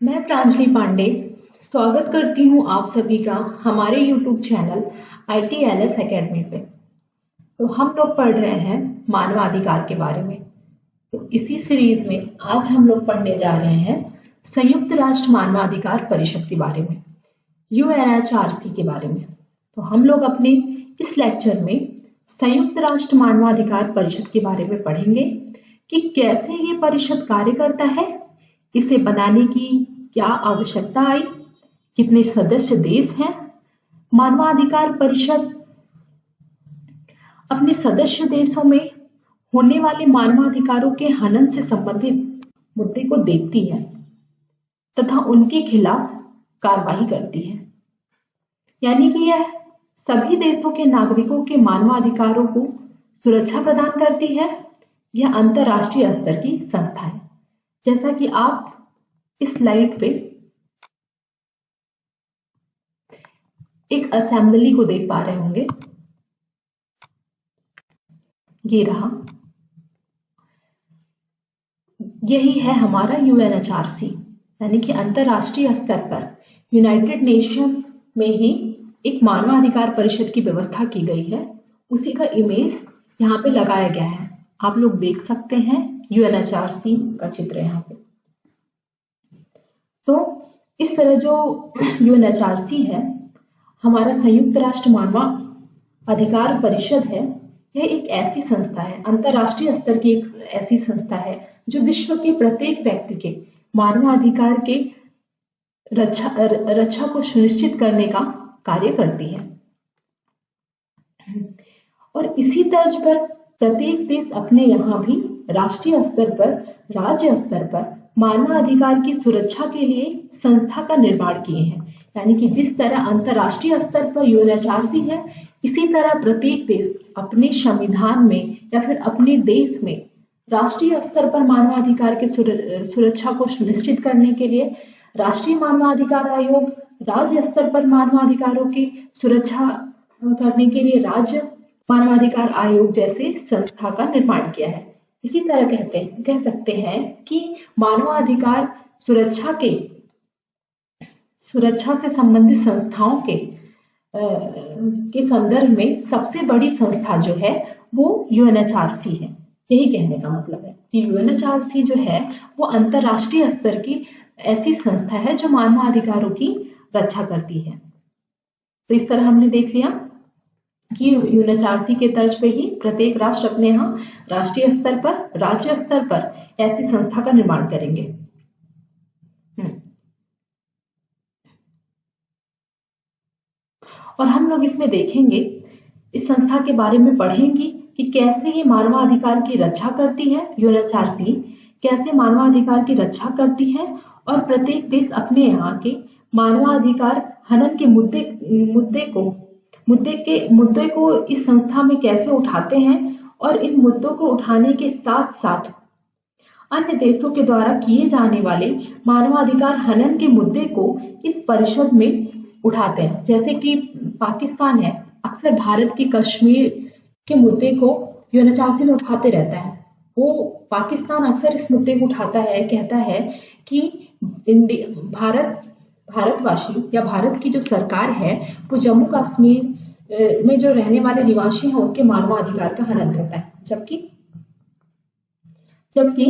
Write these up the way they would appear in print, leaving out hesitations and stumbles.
मैं प्रांजलि पांडे स्वागत करती हूँ आप सभी का हमारे YouTube चैनल ITLS एकेडमी पे। तो हम लोग पढ़ रहे हैं मानवाधिकार के बारे में। तो इसी सीरीज में आज हम लोग पढ़ने जा रहे हैं संयुक्त राष्ट्र मानवाधिकार परिषद के बारे में, UNHRC के बारे में। तो हम लोग अपने इस लेक्चर में संयुक्त राष्ट्र मानवाधिकार परिषद के बारे में पढ़ेंगे कि कैसे ये परिषद कार्य करता है, इसे बनाने की क्या आवश्यकता आई, कितने सदस्य देश हैं, मानवाधिकार परिषद अपने सदस्य देशों में होने वाले मानवाधिकारों के हनन से संबंधित मुद्दे को देखती है तथा उनके खिलाफ कार्रवाई करती है। यानी कि यह सभी देशों के नागरिकों के मानवाधिकारों को सुरक्षा प्रदान करती है। यह अंतरराष्ट्रीय स्तर की संस्था है। जैसा कि आप इस स्लाइड पे एक असेंबली को देख पा रहे होंगे, ये रहा, यही है हमारा UNHRC, यानी कि अंतरराष्ट्रीय स्तर पर यूनाइटेड नेशन में ही एक मानवाधिकार परिषद की व्यवस्था की गई है। उसी का इमेज यहाँ पे लगाया गया है, आप लोग देख सकते हैं UNHRC का चित्र यहाँ पे। तो इस तरह जो UNHRC है, हमारा संयुक्त राष्ट्र मानवाधिकार परिषद है, यह एक ऐसी संस्था है, अंतरराष्ट्रीय स्तर की एक ऐसी संस्था है जो विश्व के प्रत्येक व्यक्ति के मानवाधिकार के रक्षा को सुनिश्चित करने का कार्य करती है। और इसी तर्ज पर प्रत्येक देश अपने यहाँ भी राष्ट्रीय स्तर पर, राज्य स्तर पर मानवाधिकार की सुरक्षा के लिए संस्था का निर्माण किए हैं। यानी कि जिस तरह अंतरराष्ट्रीय स्तर पर UNHRC है, इसी तरह प्रत्येक देश अपने संविधान में या फिर अपने देश में राष्ट्रीय स्तर पर मानवाधिकार के सुरक्षा को सुनिश्चित करने के लिए राष्ट्रीय मानवाधिकार आयोग, राज्य स्तर पर मानवाधिकारों की सुरक्षा करने के लिए राज्य मानवाधिकार आयोग जैसे संस्था का निर्माण किया है। इसी तरह कह सकते हैं कि मानवाधिकार सुरक्षा से संबंधित संस्थाओं के संदर्भ में सबसे बड़ी संस्था जो है वो UNHRC है। यही कहने का मतलब है कि UNHRC जो है वो अंतरराष्ट्रीय स्तर की ऐसी संस्था है जो मानवाधिकारों की रक्षा करती है। तो इस तरह हमने देख लिया कि UNHRC के तर्ज पे ही प्रत्येक राष्ट्र अपने यहाँ राष्ट्रीय स्तर पर, राज्य स्तर पर ऐसी संस्था का निर्माण करेंगे। और हम लोग इसमें देखेंगे, इस संस्था के बारे में पढ़ेंगे कि कैसे ये मानवाधिकार की रक्षा करती है। UNHRC कैसे मानवाधिकार की रक्षा करती है और प्रत्येक देश अपने यहाँ के मानवाधिकार हनन के मुद्दे को इस संस्था में कैसे उठाते हैं और इन मुद्दों को उठाने के साथ साथ अन्य देशों के द्वारा किए जाने वाले मानवाधिकार हनन के मुद्दे को इस परिषद में उठाते हैं। जैसे कि पाकिस्तान है, अक्सर भारत की कश्मीर के मुद्दे को UNHRC में उठाते रहता है। वो पाकिस्तान अक्सर इस मुद्दे को उठाता है, कहता है कि भारतवासी या भारत की जो सरकार है वो जम्मू कश्मीर में जो रहने वाले निवासी हैं उनके मानवाधिकार का हनन करता है, जबकि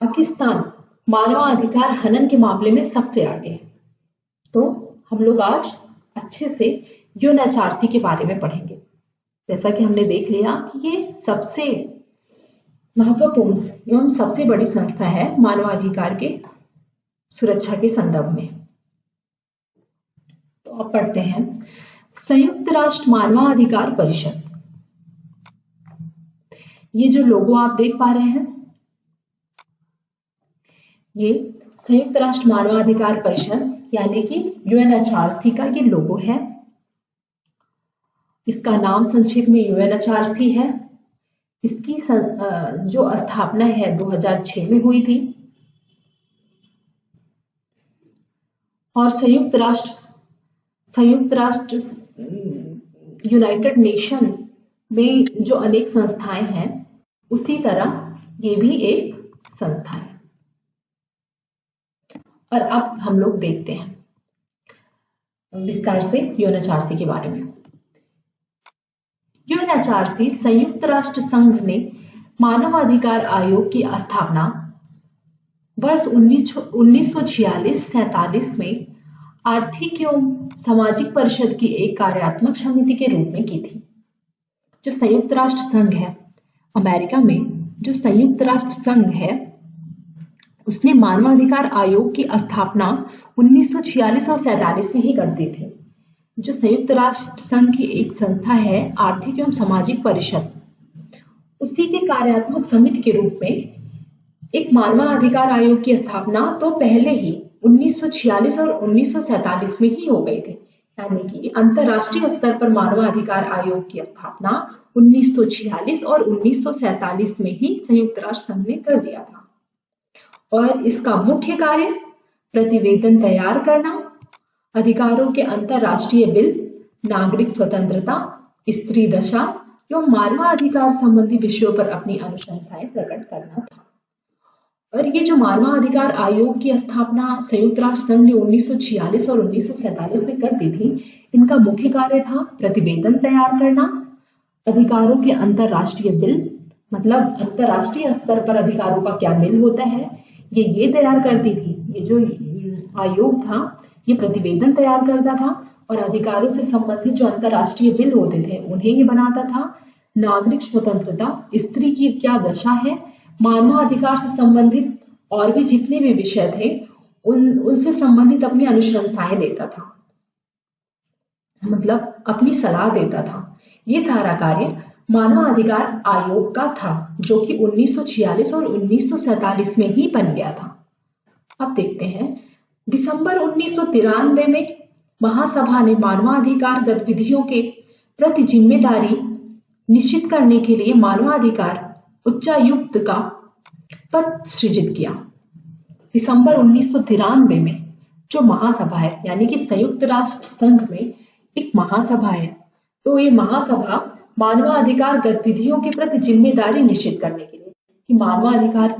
पाकिस्तान मानवाधिकार हनन के मामले में सबसे आगे है। तो हम लोग आज अच्छे से UNHRC के बारे में पढ़ेंगे। जैसा कि हमने देख लिया कि ये सबसे महत्वपूर्ण एवं सबसे बड़ी संस्था है मानवाधिकार के सुरक्षा के संदर्भ में। तो अब पढ़ते हैं संयुक्त राष्ट्र मानवाधिकार परिषद। ये जो लोगो आप देख पा रहे हैं, ये संयुक्त राष्ट्र मानवाधिकार परिषद यानी कि UNHRC का ये लोगो है। इसका नाम संक्षेप में UNHRC है। इसकी जो स्थापना है 2006 में हुई थी और संयुक्त राष्ट्र यूनाइटेड नेशन में जो अनेक संस्थाएं हैं उसी तरह ये भी एक संस्था है। और अब हम लोग देखते हैं विस्तार से यूएनएचआरसी के बारे में। यूएनएचआरसी संयुक्त राष्ट्र संघ ने मानवाधिकार आयोग की स्थापना वर्ष 1946-47 में आर्थिक एवं सामाजिक परिषद की एक कार्यात्मक समिति के रूप में की थी। जो संयुक्त राष्ट्र संघ है, अमेरिका में जो संयुक्त राष्ट्र संघ है, उसने मानवाधिकार आयोग की स्थापना 1946 और 47 में ही कर दी थी। जो संयुक्त राष्ट्र संघ की एक संस्था है, आर्थिक एवं सामाजिक परिषद, उसी के कार्यात्मक समिति के रूप में एक मानवाधिकार आयोग की स्थापना तो पहले ही 1946 और 1947 में ही हो गई थी। यानी कि अंतरराष्ट्रीय स्तर पर मानवाधिकार आयोग की स्थापना 1946 और 1947 में ही संयुक्त राष्ट्र संघ ने कर दिया था। और इसका मुख्य कार्य प्रतिवेदन तैयार करना, अधिकारों के अंतरराष्ट्रीय बिल, नागरिक स्वतंत्रता, स्त्री दशा एवं मानवाधिकार संबंधी विषयों पर अपनी अनुशंसाएं प्रकट करना था। और ये जो मानवाधिकार आयोग की स्थापना संयुक्त राष्ट्र संघ ने 1946 और 1947 में कर दी थी, इनका मुख्य कार्य था प्रतिवेदन तैयार करना, अधिकारों के अंतरराष्ट्रीय बिल, मतलब अंतरराष्ट्रीय स्तर पर अधिकारों का क्या बिल होता है, ये तैयार करती थी। ये जो आयोग था, ये प्रतिवेदन तैयार करता था और अधिकारों से संबंधित जो अंतरराष्ट्रीय बिल होते थे उन्हें ये बनाता था। नागरिक स्वतंत्रता, स्त्री की क्या दशा है, मानवाधिकार से संबंधित और भी जितने भी विषय थे उनसे संबंधित अपनी अनुशंसाएं देता था, मतलब अपनी सलाह देता था। ये सारा कार्य मानवाधिकार आयोग का था, जो कि 1946 और 1947 में ही बन गया था। अब देखते हैं, दिसंबर 1993 में महासभा ने मानवाधिकार गतिविधियों के प्रति जिम्मेदारी निश्चित करने के लिए मानवाधिकार उच्चायुक्त का पद सृजित किया। दिसंबर 1993 में जो महासभा है, यानी कि संयुक्त राष्ट्र संघ में एक महासभा है, तो ये महासभा मानवाधिकार गतिविधियों के प्रति जिम्मेदारी निश्चित करने के लिए कि मानवाधिकार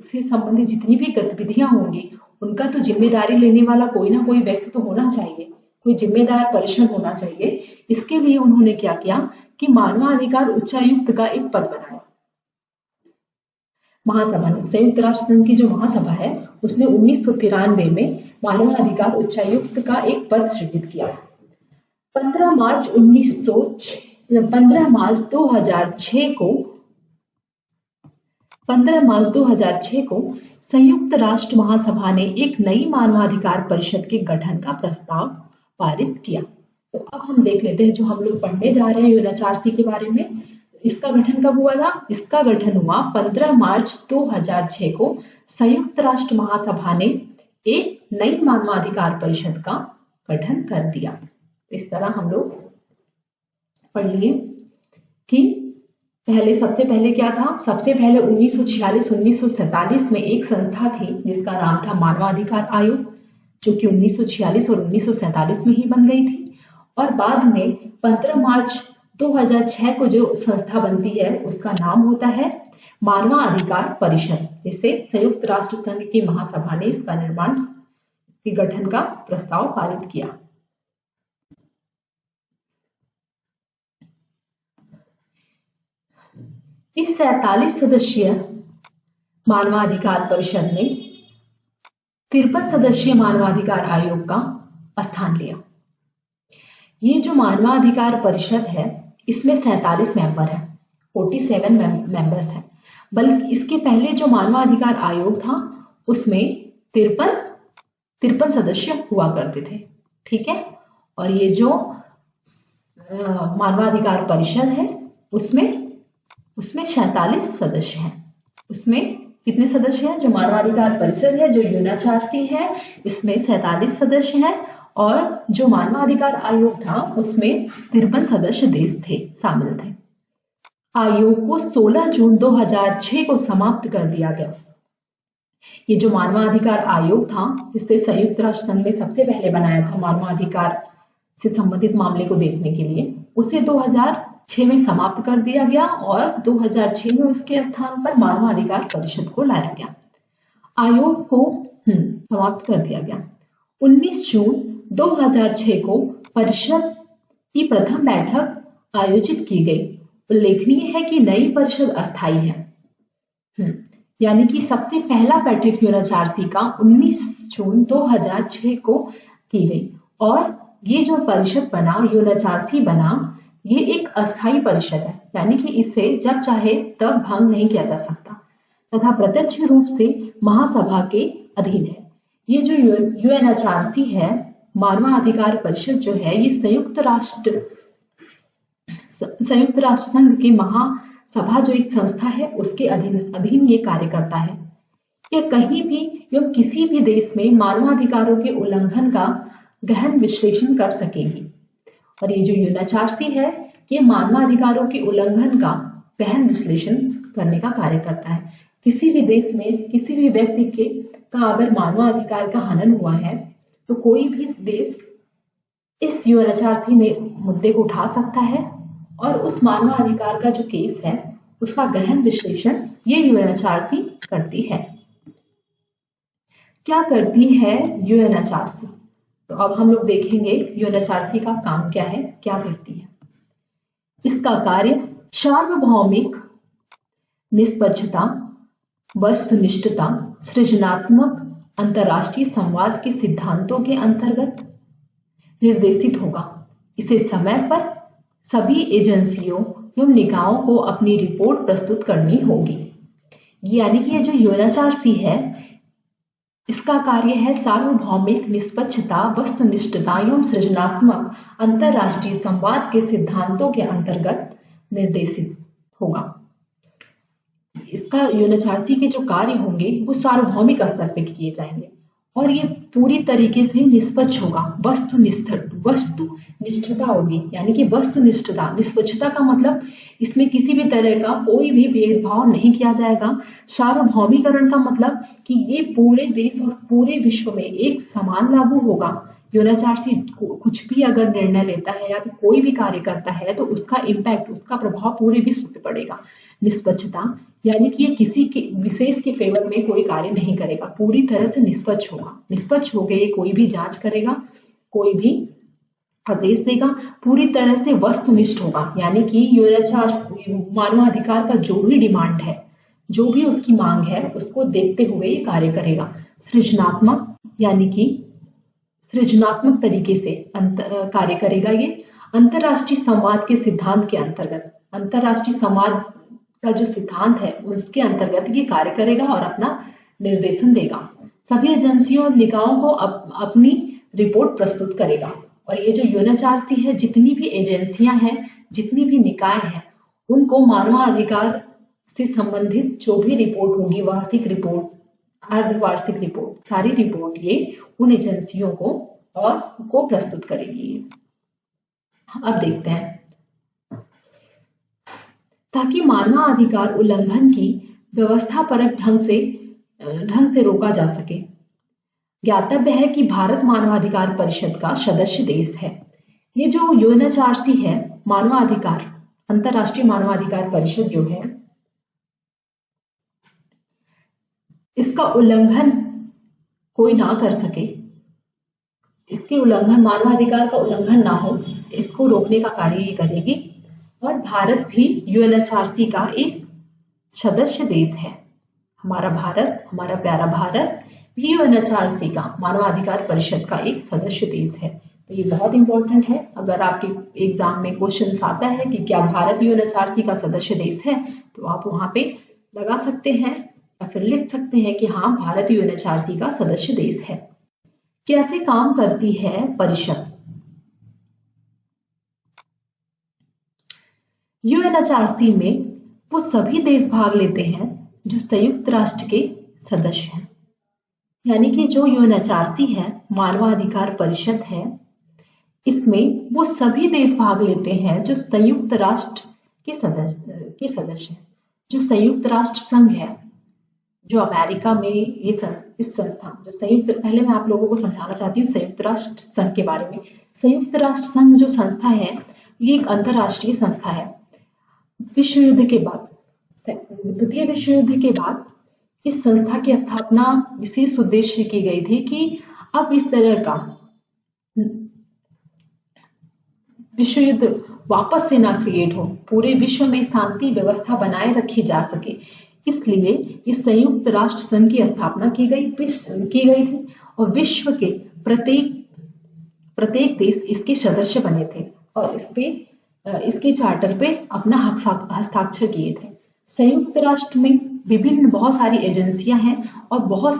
से संबंधित जितनी भी गतिविधियां होंगी उनका तो जिम्मेदारी लेने वाला कोई ना कोई व्यक्ति तो होना चाहिए, कोई जिम्मेदार परिषद होना चाहिए। इसके लिए उन्होंने क्या किया कि मानवाधिकार उच्चायुक्त का एक पद बनाया। महासभा ने, संयुक्त राष्ट्र संघ की जो महासभा है, उसने 1993 में मानवाधिकार उच्चायुक्त का एक पद सृजित किया। 15 मार्च 2006 को संयुक्त राष्ट्र महासभा ने एक नई मानवाधिकार परिषद के गठन का प्रस्ताव पारित किया। तो अब हम देख लेते हैं, जो हम लोग पढ़ने जा रहे हैं यूएनएचआरसी के बारे में, इसका गठन कब हुआ था? इसका गठन हुआ 15 मार्च 2006 को संयुक्त राष्ट्र महासभा ने एक नई मानवाधिकार परिषद का गठन कर दिया। इस तरह हम लोग पढ़ लिए कि सबसे पहले क्या था। सबसे पहले 1946-1947 में एक संस्था थी जिसका नाम था मानवाधिकार आयोग, जो कि 1946 और 1947 में ही बन गई थी। और बाद में 15 मार्च 2006 को जो संस्था बनती है उसका नाम होता है मानवाधिकार परिषद, जिसे संयुक्त राष्ट्र संघ की महासभा ने इसका निर्माण के गठन का प्रस्ताव पारित किया। इस 47 सदस्यीय मानवाधिकार परिषद ने 53 सदस्यीय मानवाधिकार आयोग का स्थान लिया। ये जो मानवाधिकार परिषद है, इसमें 47 मेंबर है, 47 मेंबर्स हैं। बल्कि इसके पहले जो मानवाधिकार आयोग था उसमें 53 सदस्य हुआ करते थे, ठीक है। और ये जो मानवाधिकार परिषद है उसमें 47 सदस्य हैं। उसमें कितने सदस्य हैं? जो मानवाधिकार परिषद है, जो यूएनएचआरसी है, इसमें 47 सदस्य हैं। और जो मानवाधिकार आयोग था उसमें 53 सदस्य देश थे, शामिल थे। आयोग को 16 जून 2006 को समाप्त कर दिया गया। ये जो मानवाधिकार आयोग था, जिसे संयुक्त राष्ट्र संघ ने सबसे पहले बनाया था मानवाधिकार से संबंधित मामले को देखने के लिए, उसे 2006 में समाप्त कर दिया गया और 2006 में उसके स्थान पर मानवाधिकार परिषद को लाया गया। आयोग को समाप्त कर दिया गया। 19 जून 2006 को परिषद की प्रथम बैठक आयोजित की गई। उल्लेखनीय है कि नई परिषद अस्थायी है। यानी कि सबसे पहला बैठक यूएनएचआरसी का 19 जून 2006 को की गई और ये जो परिषद बना, यूएनएचआरसी बना, ये एक अस्थायी परिषद है, यानी कि इसे जब चाहे तब भंग नहीं किया जा सकता तथा प्रत्यक्ष रूप से महासभा के अधीन है। ये जो यूएनएचआरसी है, मानवाधिकार परिषद जो है, ये संयुक्त राष्ट्र संघ की महासभा जो एक संस्था है उसके अधीन ये कार्य करता है। यह कहीं भी एवं किसी भी देश में मानवाधिकारों के उल्लंघन का गहन विश्लेषण कर सकेगी। और ये जो यूएनएचआरसी है, ये मानवाधिकारों के उल्लंघन का गहन विश्लेषण करने का कार्य करता है। किसी भी देश में किसी भी व्यक्ति का अगर मानवाधिकार का हनन हुआ है तो कोई भी देश इस यूएनएचआरसी में मुद्दे को उठा सकता है और उस मानवाधिकार का जो केस है उसका गहन विश्लेषण ये यूएनएचआरसी करती है। क्या करती है यूएनएचआरसी? तो अब हम लोग देखेंगे यूएनएचआरसी का काम क्या है, क्या करती है। इसका कार्य सार्वभौमिक निष्पक्षता, वस्तुनिष्ठता, सृजनात्मक अंतर्राष्ट्रीय संवाद के सिद्धांतों के अंतर्गत निर्देशित होगा। इसे समय पर सभी एजेंसियों एवं निकायों को अपनी रिपोर्ट प्रस्तुत करनी होगी। यानी कि ये जो यूएनएचआरसी है, इसका कार्य है सार्वभौमिक निष्पक्षता, वस्तुनिष्ठता एवं सृजनात्मक अंतर्राष्ट्रीय संवाद के सिद्धांतों के अंतर्गत निर्देशित होगा। इसका यूएनएचआरसी के जो कार्य होंगे वो सार्वभौमिक स्तर पर किए जाएंगे और ये पूरी तरीके से निष्पक्ष होगा। वस्तुनिष्ठता होगी, यानी कि वस्तुनिष्ठता, निष्पक्षता का मतलब इसमें किसी भी तरह का कोई भी भेदभाव नहीं किया जाएगा। सार्वभौमिकरण का मतलब कि ये पूरे देश और पूरे विश्व में एक समान लागू होगा। यूएनएचआरसी कुछ भी अगर निर्णय लेता है या फिर कोई भी कार्य करता है तो उसका इम्पैक्ट, उसका प्रभाव पूरे विश्व पे पड़ेगा। निष्पक्षता यानी कि ये किसी के विशेष के फेवर में कोई कार्य नहीं करेगा, पूरी तरह से निष्पक्ष होगा। निष्पक्ष हो गए, कोई भी जांच करेगा, कोई भी आदेश देगा, पूरी तरह से वस्तुनिष्ठ होगा। यानी कि यूएनएचआरसी मानवाधिकार का जो भी डिमांड है, जो भी उसकी मांग है, उसको देखते हुए ये कार्य करेगा। सृजनात्मक यानी कि सृजनात्मक तरीके से कार्य करेगा। ये अंतर्राष्ट्रीय संवाद के सिद्धांत के अंतर्गत, अंतर्राष्ट्रीय संवाद का जो सिद्धांत है उसके अंतर्गत ये कार्य करेगा और अपना निर्देशन देगा। सभी एजेंसियों और निकायों को अपनी रिपोर्ट प्रस्तुत करेगा। और ये जो यूएनएचआरसी है, जितनी भी एजेंसियां हैं, जितनी भी निकाय हैं, उनको मानवाधिकार से संबंधित जो भी रिपोर्ट होगी, वार्षिक रिपोर्ट, अर्धवार्षिक रिपोर्ट, सारी रिपोर्ट ये उन एजेंसियों को प्रस्तुत करेगी। अब देखते हैं, ताकि मानवाधिकार उल्लंघन की व्यवस्थापरक ढंग से रोका जा सके। ज्ञातव्य है कि भारत मानवाधिकार परिषद का सदस्य देश है। ये जो यूएनएचआरसी है, मानवाधिकार अंतर्राष्ट्रीय मानवाधिकार परिषद जो है, इसका उल्लंघन कोई ना कर सके, इसके उल्लंघन, मानवाधिकार का उल्लंघन ना हो, इसको रोकने का कार्य ये करेगी। और भारत भी यूएनएचआरसी का एक सदस्य देश है। हमारा भारत, हमारा प्यारा भारत भी यूएनएचआरसी का, मानवाधिकार परिषद का एक सदस्य देश है। तो ये बहुत इंपॉर्टेंट है। अगर आपके एग्जाम में क्वेश्चन आता है कि क्या भारत यूएनएचआरसी का सदस्य देश है, तो आप वहां पे लगा सकते हैं या फिर लिख सकते हैं कि हाँ, भारत यूएनएचआरसी का सदस्य देश है। कैसे काम करती है परिषद? यूएनएचआरसी में वो सभी देश भाग लेते हैं जो संयुक्त राष्ट्र के सदस्य हैं। यानी कि जो यूएनएचआरसी है, मानवाधिकार परिषद है, इसमें वो सभी देश भाग लेते हैं जो संयुक्त राष्ट्र के सदस्य हैं। जो संयुक्त राष्ट्र संघ है, जो अमेरिका में ये इस संस्था जो संयुक्त, पहले मैं आप लोगों को समझाना चाहती हूँ संयुक्त राष्ट्र संघ के बारे में। संयुक्त राष्ट्र संघ जो संस्था है, ये एक अंतरराष्ट्रीय संस्था है। विश्व युद्ध के बाद, द्वितीय विश्व युद्ध के बाद इस संस्था की स्थापना विशेष उद्देश्य की गई थी कि अब इस तरह का विश्व युद्ध वापस से ना क्रिएट हो, पूरे विश्व में शांति व्यवस्था बनाए रखी जा सके, इसलिए इस संयुक्त राष्ट्र संघ की स्थापना की गई थी और विश्व के प्रत्येक प्रत्येक देश इसके सदस्य बने थे और इसके चार्टर पे अपना हस्ताक्षर किए थे। संयुक्त राष्ट्र में विभिन्न बहुत सारी एजेंसियां हैं और बहुत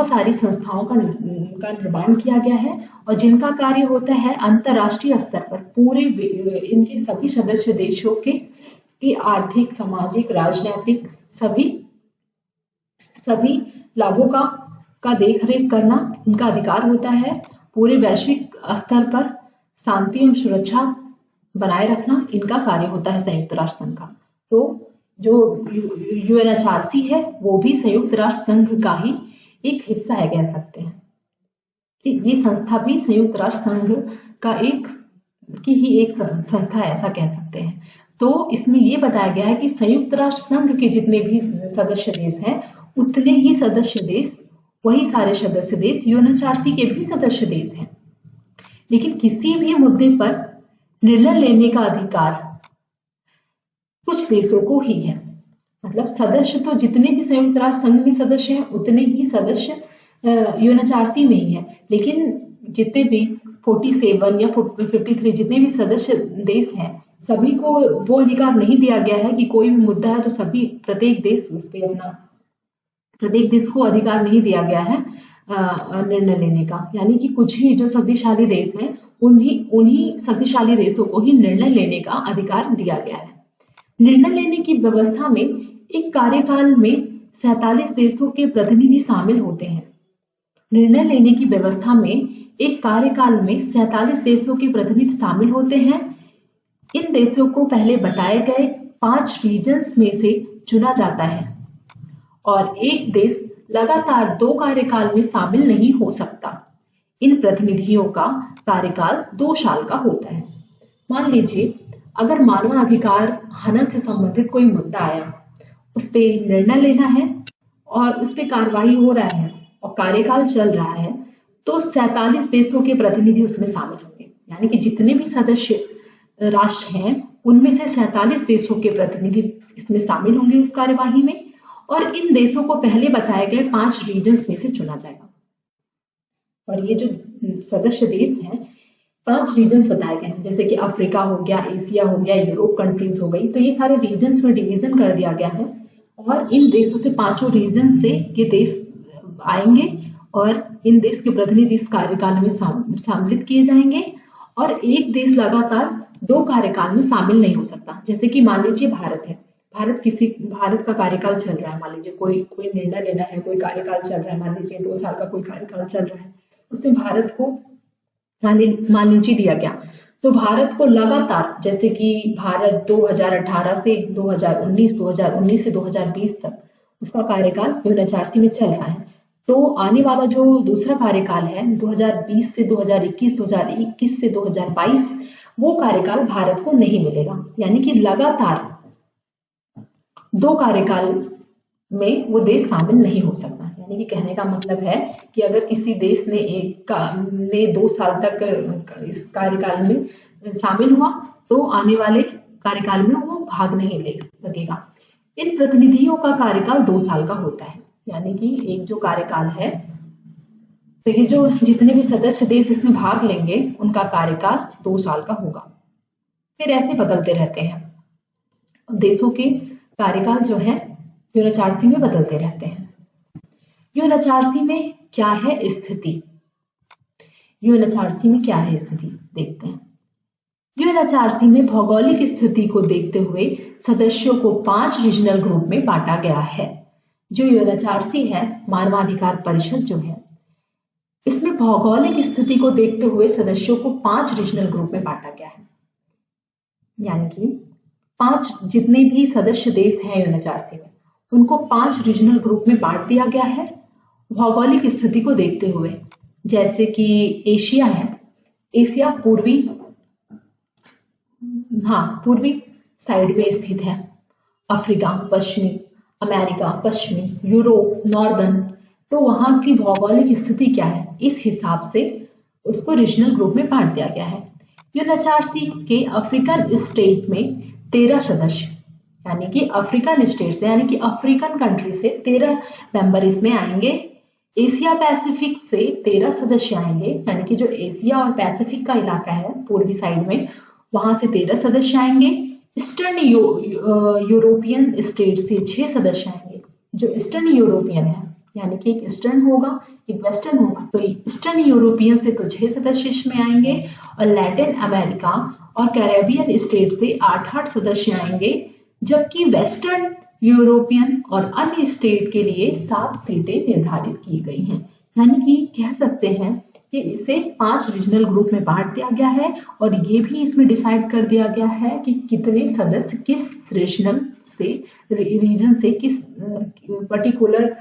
सारी संस्थाओं का निर्माण किया गया है और जिनका कार्य होता है अंतर्राष्ट्रीय स्तर पर पूरे इनके सभी सदस्य देशों के आर्थिक, सामाजिक, राजनीतिक सभी लाभों का देखरेख करना उनका अधिकार होता है। पूरे वैश्विक स्तर पर शांति एवं सुरक्षा बनाए रखना इनका कार्य होता है संयुक्त राष्ट्र संघ का। तो जो यूएनएचआरसी है वो भी संयुक्त राष्ट्र संघ का ही एक हिस्सा है, कह सकते हैं। ये संस्था भी संयुक्त राष्ट्र संघ का एक संस्था है, ऐसा कह सकते हैं। तो इसमें ये बताया गया है कि संयुक्त राष्ट्र संघ के जितने भी सदस्य देश हैं उतने ही सदस्य देश, वही सारे सदस्य देश यूएनएचआरसी के भी सदस्य देश हैं। लेकिन किसी भी मुद्दे पर निर्णय लेने का अधिकार कुछ देशों को ही है। मतलब सदस्य तो जितने भी संयुक्त राष्ट्र संघ में सदस्य हैं उतने ही सदस्य यूएनएचआरसी में ही है, लेकिन जितने भी 47 या 53 जितने भी सदस्य देश हैं सभी को वो अधिकार नहीं दिया गया है कि कोई भी मुद्दा है तो प्रत्येक देश को अधिकार नहीं दिया गया है निर्णय लेने का। यानी कि कुछ ही जो शक्तिशाली देश हैं उन्हीं शक्तिशाली देशों को ही निर्णय लेने का अधिकार दिया गया है। निर्णय लेने की व्यवस्था में एक कार्यकाल में 47 देशों के प्रतिनिधि शामिल होते हैं। निर्णय लेने की व्यवस्था में एक कार्यकाल में 47 देशों के प्रतिनिधि शामिल होते हैं। इन देशों को पहले बताए गए 5 रीजन्स में से चुना जाता है और एक देश लगातार 2 कार्यकाल में शामिल नहीं हो सकता। इन प्रतिनिधियों का कार्यकाल 2 साल का होता है। मान लीजिए अगर मानवाधिकार हनन से संबंधित कोई मुद्दा आया, उस पर निर्णय लेना है और उस पर कार्रवाई हो रहा है और कार्यकाल चल रहा है, तो 47 देशों के प्रतिनिधि उसमें शामिल होंगे। यानी कि जितने भी सदस्य राष्ट्र हैं उनमें से 47 देशों के प्रतिनिधि इसमें शामिल होंगे उस कार्यवाही में और इन देशों को पहले बताए गए 5 रीजन्स में से चुना जाएगा। और ये जो सदस्य देश हैं 5 रीजन्स बताए गए हैं, जैसे कि अफ्रीका हो गया, एशिया हो गया, यूरोप कंट्रीज हो गई। तो ये सारे रीजन्स में डिवीजन कर दिया गया है और इन देशों से 5 रीजन से ये देश आएंगे और इन देश के प्रतिनिधि इस कार्यकाल में सम्मिलित किए जाएंगे और एक देश लगातार 2 कार्यकाल में शामिल नहीं हो सकता। जैसे कि मान लीजिए भारत है, भारत का कार्यकाल चल रहा है, मान लीजिए कोई निर्णय लेना है, कोई कार्यकाल चल रहा है, मान लीजिए 2 साल का कोई कार्यकाल चल रहा है, उसमें भारत को मान लीजिए दिया गया, तो भारत को लगातार, जैसे कि भारत 2018 से 2019, 2019 से 2020 तक उसका कार्यकाल यूएनएचआरसी में चल रहा है, तो आने वाला जो दूसरा कार्यकाल है 2020 से 2021, 2021 से 2022, वो कार्यकाल भारत को नहीं मिलेगा। यानी कि लगातार 2 कार्यकाल में वो देश शामिल नहीं हो सकता। यानी कि कहने का मतलब है कि अगर किसी देश ने 2 साल तक इस कार्यकाल में शामिल हुआ तो आने वाले कार्यकाल में वो भाग नहीं ले सकेगा। इन प्रतिनिधियों का कार्यकाल 2 साल का होता है। यानी कि एक जो कार्यकाल है, तो ये जो जितने भी सदस्य देश इसमें भाग लेंगे उनका कार्यकाल 2 साल का होगा। फिर ऐसे बदलते रहते हैं, देशों के कार्यकाल जो है यूएनएचआरसी में बदलते रहते हैं। यूएनएचआरसी में क्या है स्थिति? यूएनएचआरसी में क्या है स्थिति देखते हैं। यूएनएचआरसी में भौगोलिक स्थिति को देखते हुए सदस्यों को 5 रीजनल ग्रुप में बांटा गया है। जो यूएनएचआरसी है, मानवाधिकार परिषद जो है, इसमें भौगोलिक स्थिति को देखते हुए सदस्यों को 5 रीजनल ग्रुप में बांटा गया है। यानी कि 5 जितने भी सदस्य देश हैं यूएनएचआरसी में, उनको 5 रीजनल ग्रुप में बांट दिया गया है भौगोलिक स्थिति को देखते हुए। जैसे कि एशिया है, एशिया पूर्वी साइड में स्थित है, अफ्रीका पश्चिमी, अमेरिका, पश्चिमी, यूरोप, नॉर्दर्न, तो वहाँ की भौगोलिक स्थिति क्या है, इस हिसाब से उसको रीजनल ग्रुप में बांट दिया गया है। यूएनएचआरसी के अफ्रीकन स्टेट में 13 सदस्य, यानी कि अफ्रीकन स्टेट से, यानी कि अफ्रीकन कंट्री से 13 मेंबर इसमें आएंगे। एशिया पैसिफिक से 13 सदस्य आएंगे, यानी कि जो एशिया और पैसिफिक का इलाका है पूर्वी साइड में, वहां से 13 सदस्य आएंगे। ईस्टर्न यूरोपियन स्टेट से 6 सदस्य आएंगे। जो ईस्टर्न यूरोपियन है, यानी कि एक ईस्टर्न होगा एक वेस्टर्न होगा, तो ईस्टर्न यूरोपियन से तो 6 सदस्य इसमें आएंगे, और लैटिन अमेरिका और कैरेबियन स्टेट से 8-8 सदस्य आएंगे, जबकि वेस्टर्न यूरोपियन और अन्य स्टेट के लिए 7 सीटें निर्धारित की गई हैं। यानी कि कह सकते हैं कि इसे 5 रीजनल ग्रुप में बांट दिया गया है, और ये भी इसमें डिसाइड कर दिया गया है कि कितने सदस्य किस रीजनल से रीजन से किस पर्टिकुलर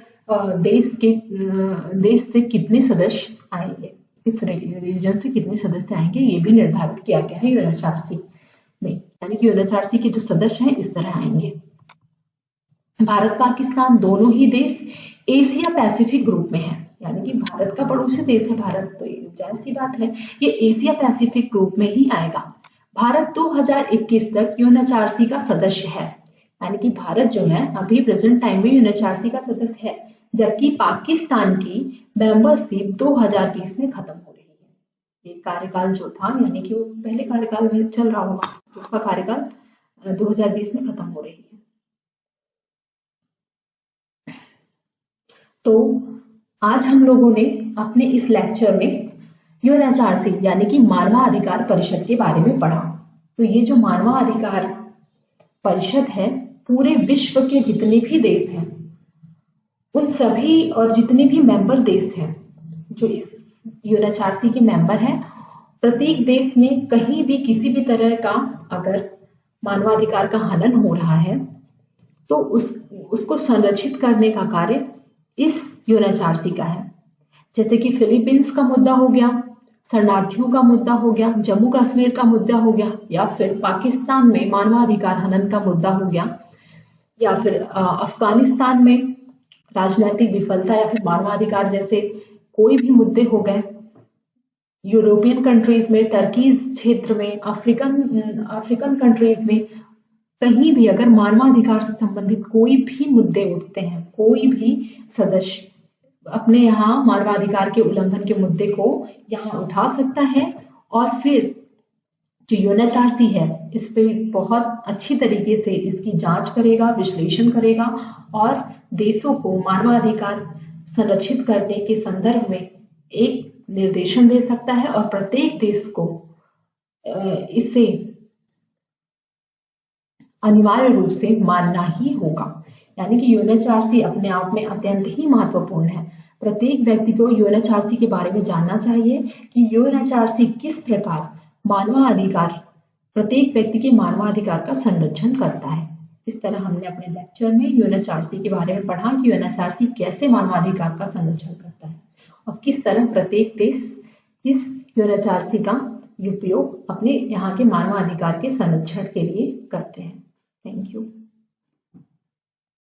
देश से कितने सदस्य आएंगे, इस रीजन से कितने सदस्य आएंगे, ये भी निर्धारित किया गया है यूएनएचआरसी में। यानी कि यूएनएचआरसी के जो सदस्य हैं इस तरह आएंगे। भारत पाकिस्तान दोनों ही देश एशिया पैसिफिक ग्रुप में है, यानी कि भारत का पड़ोसी देश है भारत, तो जाहिर सी बात है ये एशिया पैसिफिक ग्रुप में ही आएगा। भारत 2021 तक यूएनएचआरसी का सदस्य है, यानी कि भारत जो है अभी प्रेजेंट टाइम में यूएनएचआरसी का सदस्य है, जबकि पाकिस्तान की मेंबरशिप 2020 में खत्म हो रही है। ये कार्यकाल जो था, यानी कि वो पहले कार्यकाल में चल रहा होगा, तो उसका कार्यकाल 2020 में खत्म हो रही है। तो आज हम लोगों ने अपने इस लेक्चर में यूएनएचआरसी यानी कि मानवाधिकार परिषद के बारे में पढ़ा। तो ये जो मानवाधिकार परिषद है, पूरे विश्व के जितने भी देश हैं उन सभी और जितने भी मेंबर देश हैं जो इस यूएनएचआरसी के मेंबर हैं, प्रत्येक देश में कहीं भी किसी भी तरह का अगर मानवाधिकार का हनन हो रहा है तो उसको संरक्षित करने का कार्य इस यूएनएचआरसी का है। जैसे कि फिलीपींस का मुद्दा हो गया, शरणार्थियों का मुद्दा हो गया, जम्मू कश्मीर का मुद्दा हो गया, या फिर पाकिस्तान में मानवाधिकार हनन का मुद्दा हो गया, या फिर अफगानिस्तान में राजनीतिक विफलता या फिर मानवाधिकार जैसे कोई भी मुद्दे हो गए, यूरोपियन कंट्रीज में, टर्की क्षेत्र में, अफ्रीकन कंट्रीज में, कहीं भी अगर मानवाधिकार से संबंधित कोई भी मुद्दे उठते हैं, कोई भी सदस्य अपने यहाँ मानवाधिकार के उल्लंघन के मुद्दे को यहाँ उठा सकता है, और फिर जो यूएनएचआरसी है इस पे बहुत अच्छी तरीके से इसकी जांच करेगा, विश्लेषण करेगा, और देशों को मानवाधिकार संरक्षित करने के संदर्भ में एक निर्देशन दे सकता है, और प्रत्येक देश को इसे अनिवार्य रूप से मानना ही होगा। यानी कि यूएनएचआरसी अपने आप में अत्यंत ही महत्वपूर्ण है। प्रत्येक व्यक्ति को यूएनएचआरसी के बारे में जानना चाहिए कि यूएनएचआरसी किस प्रकार मानवाधिकार, प्रत्येक व्यक्ति के मानवाधिकार का संरक्षण करता है। इस तरह हमने अपने लेक्चर में यूएनएचआरसी के बारे में पढ़ा कि यूएनएचआरसी कैसे मानवाधिकार का संरक्षण करता है, और किस तरह प्रत्येक देश इस यूएनएचआरसी का उपयोग अपने यहाँ के मानवाधिकार के संरक्षण के लिए करते हैं। Thank you.